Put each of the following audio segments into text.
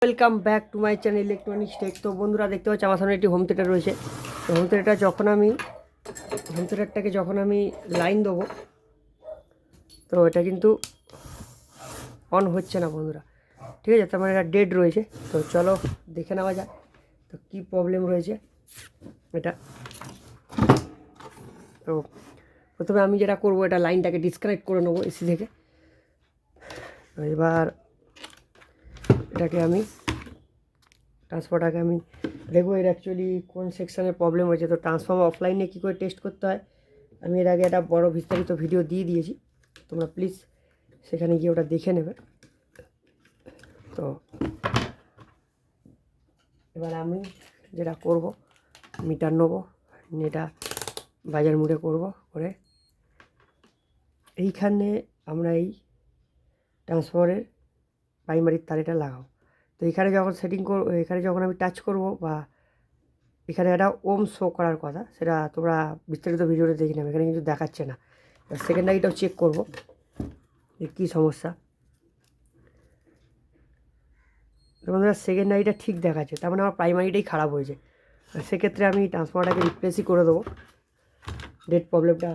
Welcome back to my channel electronics tech. তো বন্ধুরা দেখতে পাচ্ছি আমার সামনে একটি হোম থিয়েটার রয়েছে। তো হোম থিয়েটারটাকে যখন আমি লাইন দেবো, তো এটা কিন্তু অন হচ্ছে না বন্ধুরা। ঠিক আছে, তার মানে এটা ডেড রয়েছে। তো চলো দেখে নেওয়া যাক তো কী প্রবলেম রয়েছে এটা। তো প্রথমে আমি যেটা করবো, এটা লাইনটাকে ডিসকানেক্ট করে নেবো এসি থেকে। তো এবার এটাকে আমি ট্রান্সফারটাকে আমি দেখবো এর অ্যাকচুয়ালি কোন সেকশানে প্রবলেম হয়েছে। তো ট্রান্সফর্মার অফলাইনে কী করে টেস্ট করতে হয় আমি এর আগে একটা বড় বিস্তারিত ভিডিও দিয়ে দিয়েছি, তোমরা প্লিজ সেখানে গিয়ে ওটা দেখে নেবে। তো এবার আমি যেটা করব, মিটার নেবো, এটা বাজার মুড়ে করব করে এইখানে আমরা এই ট্রান্সফরমারের প্রাইমারির তার লাগাবো। তো এখানে যখন সেটিং করব, এখানে যখন আমি টাচ করব বা এখানে একটা ওম শো করার কথা, সেটা তোমরা বিস্তারিত ভিডিওতে দেখে নেবে, এখানে কিন্তু দেখাচ্ছে না। সেকেন্ড লাইটটাও চেক করব যে কী সমস্যা। বন্ধুরা সেকেন্ড লাইটটা ঠিক দেখাচ্ছে, তার মানে আমার প্রাইমারিটাই খারাপ হয়েছে। সেক্ষেত্রে আমি ট্রান্সফরমারটাকে রিপ্লেসই করে দেবো, ডেট প্রবলেমটা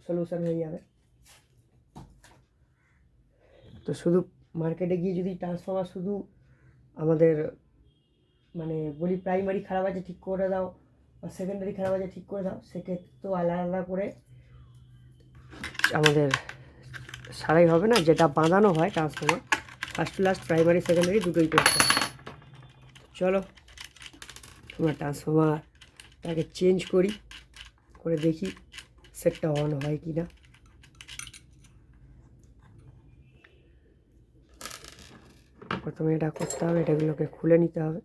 সলিউশন হয়ে যাবে। তো শুধু মার্কেটে গিয়ে যদি ট্রান্সফরমার শুধু আমাদের মানে বলি প্রাইমারি খারাপ আছে ঠিক করে দাও বা সেকেন্ডারি খারাপ আছে ঠিক করে দাও, সেক্ষেত্রে তো আলাদা আলাদা করে আমাদের সারাই হবে না। যেটা বাঁধানো হয় transformer, first to last primary secondary দুটোই করতে হয়। চলো আমরা ট্রান্সফরমারটাকে চেঞ্জ করে দেখি সেটটা অন হয় কি না। প্রথমে এটা করতে হবে, এটাগুলোকে খুলে নিতে হবে।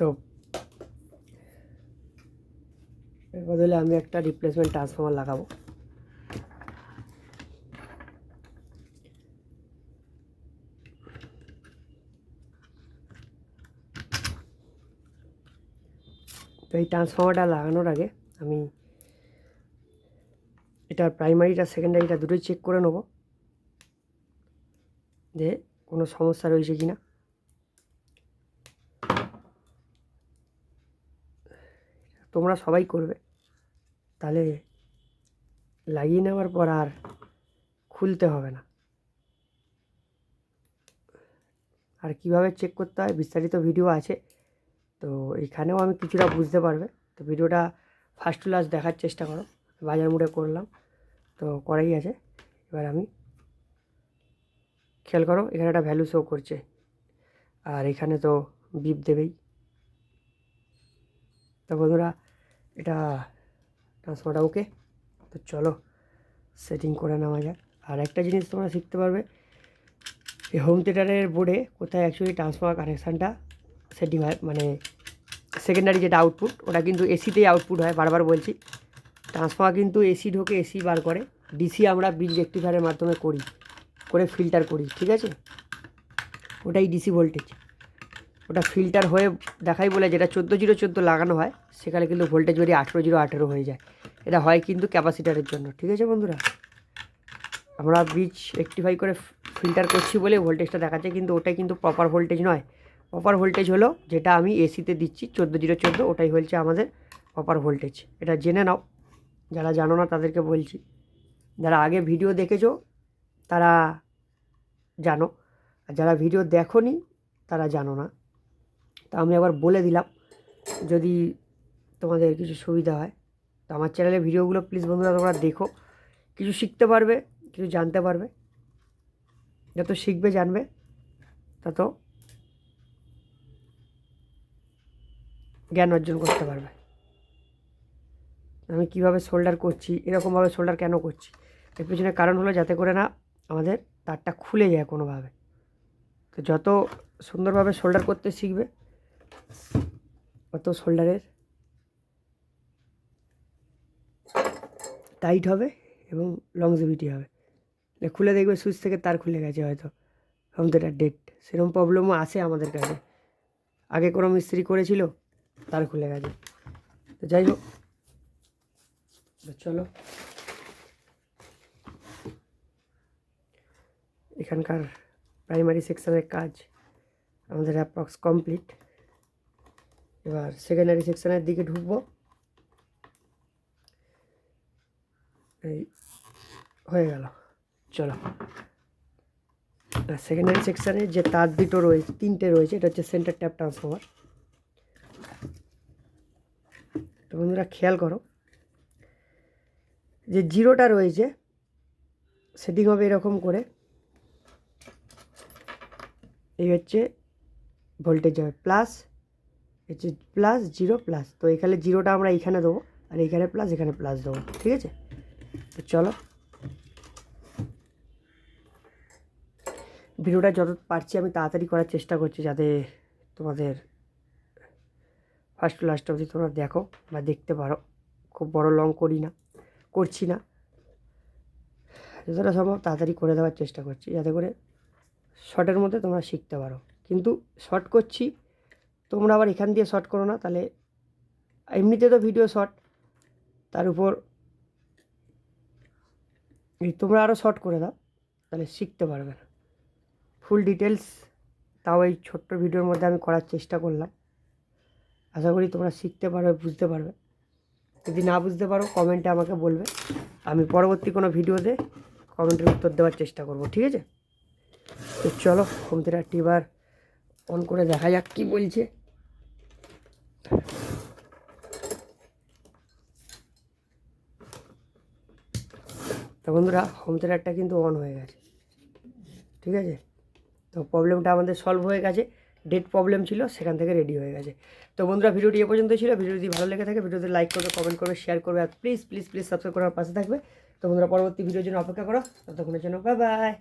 তো এর বদলে আমি একটা রিপ্লেসমেন্ট ট্রান্সফরমার লাগাবো। তো এই ট্রান্সফরমারটা লাগানোর আগে আমি এটার প্রাইমারিটা সেকেন্ডারিটা দুটোই চেক করে নেবো যে কোনো সমস্যা রয়েছে কি না। তোমরা সবাই করবে, তাহলে লাগিয়ে নেওয়ার পর আর খুলতে হবে না। আর কিভাবে চেক করতে হয় বিস্তারিত ভিডিও আছে, তো এখানেও আমি কিছুটা বুঝতে পারবে। তো ভিডিওটা ফার্স্ট টু লাস্ট দেখার চেষ্টা করো। বাজার মুড়ে করলাম, তো করাই আছে। এবার আমি খেয়াল করো, এখানে একটা ভ্যালু শো করছে আর এখানে তো বিপ দেবেই। তো বন্ধুরা এটা ট্রান্সফারটা ওকে। তো চলো সেটিং করে নেওয়া যাক। আর একটা জিনিস তোমরা শিখতে পারবে, এই হোম থিয়েটারের বোর্ডে কোথায় অ্যাকচুয়ালি ট্রান্সফার কানেকশানটা সেটিং হয়, মানে সেকেন্ডারি যেটা আউটপুট ওটা কিন্তু এসিতেই আউটপুট হয়। বারবার বলছি, ট্রান্সফার কিন্তু এসি ঢোকে, এসি বার করে, ডিসি আমরা ব্রিজ রেক্টিফায়ারের মাধ্যমে করে ফিল্টার করি। ঠিক আছে, ওটাই ডিসি ভোল্টেজ, ওটা ফিল্টার হয়ে দেখাই বলে যেটা 14 0 14 লাগানো হয়, সেখানে কিন্তু ভোল্টেজ বেরিয়ে 18 0 18 হয়ে যায়। এটা হয় কিন্তু ক্যাপাসিটারের জন্য। ঠিক আছে বন্ধুরা, আমরা ব্রিজ রেক্টিফাই করে ফিল্টার করছি বলে ভোল্টেজটা দেখাচ্ছে, কিন্তু ওটাই কিন্তু প্রপার ভোল্টেজ নয়। প্রপার ভোল্টেজ হলো যেটা আমি এসিতে দিচ্ছি 14 0 14, ওটাই হচ্ছে আমাদের প্রপার ভোল্টেজ। এটা জেনে নাও, যারা জানো না তাদেরকে বলছি। যারা আগে ভিডিও দেখেছো তারা জানো, আর যারা ভিডিও দেখোনি তারা জানো না। তা আমি আবার বলে দিলাম, যদি তোমাদের কিছু সুবিধা হয়। তো আমার চ্যানেলে ভিডিওগুলো প্লিজ বন্ধুরা তোমরা দেখো, কিছু শিখতে পারবে, কিছু জানতে পারবে। যত শিখবে জানবে তত জ্ঞান অর্জন করতে পারবে। আমি কিভাবে শোল্ডার করছি, এরকমভাবে শোল্ডার কেন করছি, এর পিছনে কারণ হলো যাতে করে না আমাদের তারটা খুলে যায় কোনোভাবে। তো যত সুন্দরভাবে শোল্ডার করতে শিখবে অত শোল্ডারের টাইট হবে এবং লংজিভিটি হবে। খুলে দেখবে সুইচ থেকে তার খুলে গেছে হয়তো, হোম থিয়েটার ডেড, সেরকম প্রবলেমও আছে আমাদের কাছে। আগে কোনো মিস্ত্রি করেছিল, তার খুলে গেছে। তো যাই হোক, চলো এখানকার প্রাইমারি সেকশনের কাজ আমাদের অ্যাপ্রক্স কমপ্লিট। এবার সেকেন্ডারি সেকশনের দিকে ঢুকবো। এই হয়ে গেল, চলো। সেকেন্ডারি সেকশানে যে তার দুটো রয়েছে, তিনটে রয়েছে, এটা হচ্ছে সেন্টার ট্যাপ ট্রান্সফর্মার। তো বন্ধুরা খেয়াল করো, যে জিরোটা রয়েছে সেটিং হবে এরকম করে, এই হচ্ছে ভোল্টেজ হবে প্লাস, হচ্ছে প্লাস জিরো প্লাস। তো এখানে জিরোটা আমরা এইখানে দেবো, আর এইখানে প্লাস, এখানে প্লাস দেবো, ঠিক আছে? তো চলো, ভিডিওটা যত পারছি আমি তাড়াতাড়ি করার চেষ্টা করছি, যাতে তোমাদের ফার্স্ট টু লাস্ট অবধি তোমরা দেখো বা দেখতে পারো। খুব বড় লং করছি না, যতটা সম্ভব তাড়াতাড়ি করে দেওয়ার চেষ্টা করছি, যাতে করে শর্টের মধ্যে তোমরা শিখতে পারো। কিন্তু শর্ট করছি, তোমরা আবার এখান দিয়ে শর্ট করো না, তাহলে এমনিতে তো ভিডিও শর্ট, তার উপর তোমরা আরও শর্ট করে দাও, তাহলে শিখতে পারবে না। ফুল ডিটেলস তাও এই ছোট্ট ভিডিওর মধ্যে আমি করার চেষ্টা করলাম। আশা করি তোমরা শিখতে পারবে, বুঝতে পারবে। যদি না বুঝতে পারো কমেন্টে আমাকে বলবে, আমি পরবর্তী কোনো ভিডিওতে কমেন্টের উত্তর দেওয়ার চেষ্টা করব, ঠিক আছে? তো চলো হোম থিয়েটারটি এবার অন করে দেখা যাক কী বলছে। তো বন্ধুরা হোম থিয়েটারটা কিন্তু অন হয়ে গেছে, ঠিক আছে? তো প্রবলেমটা আমাদের সলভ হয়ে গেছে, ডেট প্রবলেম ছিল, সেখান থেকে রেডি হয়ে গেছে। তো বন্ধুরা ভিডিওটি এ পর্যন্ত ছিল। ভিডিও যদি ভালো লেগে থাকে ভিডিওতে লাইক করবে, কমেন্ট করবে, শেয়ার করবে, আর প্লিজ প্লিজ প্লিজ সাবস্ক্রাইব করার পাশে থাকবে। তো বন্ধুরা পরবর্তী ভিডিওর জন্য অপেক্ষা করো, ততক্ষণের জন্য বাই বাই।